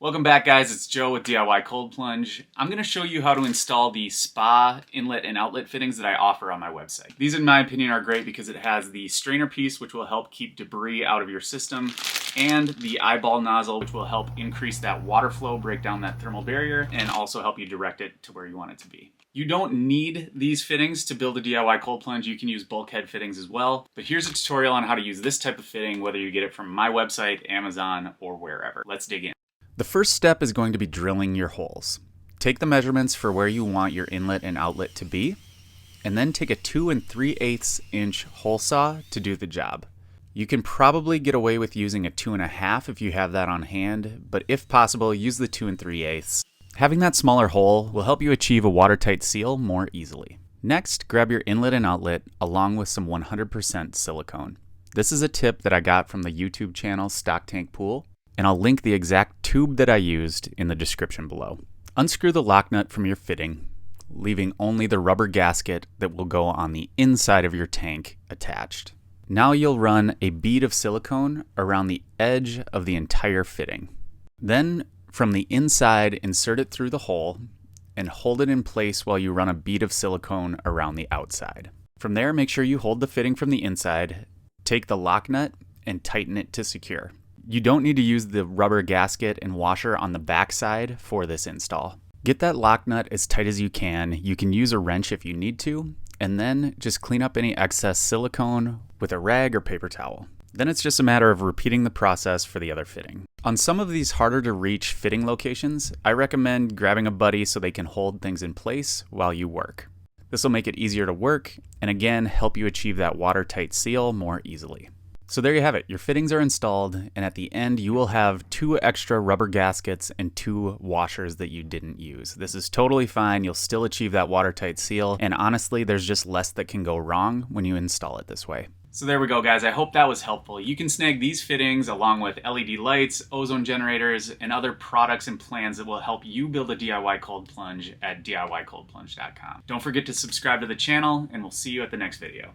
Welcome back, guys. It's Joe with DIY Cold Plunge. I'm going to show you how to install the spa inlet and outlet fittings that I offer on my website. These, in my opinion, are great because it has the strainer piece, which will help keep debris out of your system, and the eyeball nozzle, which will help increase that water flow, break down that thermal barrier, and also help you direct it to where you want it to be. You don't need these fittings to build a DIY cold plunge. You can use bulkhead fittings as well. But here's a tutorial on how to use this type of fitting, whether you get it from my website, Amazon, or wherever. Let's dig in. The first step is going to be drilling your holes. Take the measurements for where you want your inlet and outlet to be, and then take a 2 3/8 inch hole saw to do the job. You can probably get away with using a 2.5 if you have that on hand, but if possible, use the 2 3/8. Having that smaller hole will help you achieve a watertight seal more easily. Next, grab your inlet and outlet along with some 100% silicone. This is a tip that I got from the YouTube channel Stock Tank Pool, and I'll link the exact tube that I used in the description below. Unscrew the lock nut from your fitting, leaving only the rubber gasket that will go on the inside of your tank attached. Now you'll run a bead of silicone around the edge of the entire fitting. Then, from the inside, insert it through the hole and hold it in place while you run a bead of silicone around the outside. From there, make sure you hold the fitting from the inside, take the lock nut, and tighten it to secure. You don't need to use the rubber gasket and washer on the back side for this install. Get that lock nut as tight as you can. You can use a wrench if you need to, and then just clean up any excess silicone with a rag or paper towel. Then it's just a matter of repeating the process for the other fitting. On some of these harder to reach fitting locations, I recommend grabbing a buddy so they can hold things in place while you work. This will make it easier to work, and again, help you achieve that watertight seal more easily. So there you have it. Your fittings are installed, and at the end you will have 2 extra rubber gaskets and 2 washers that you didn't use. This is totally fine. You'll still achieve that watertight seal, and honestly, there's just less that can go wrong when you install it this way. So there we go, guys. I hope that was helpful. You can snag these fittings along with LED lights, ozone generators, and other products and plans that will help you build a DIY cold plunge at DIYcoldplunge.com. Don't forget to subscribe to the channel, and we'll see you at the next video.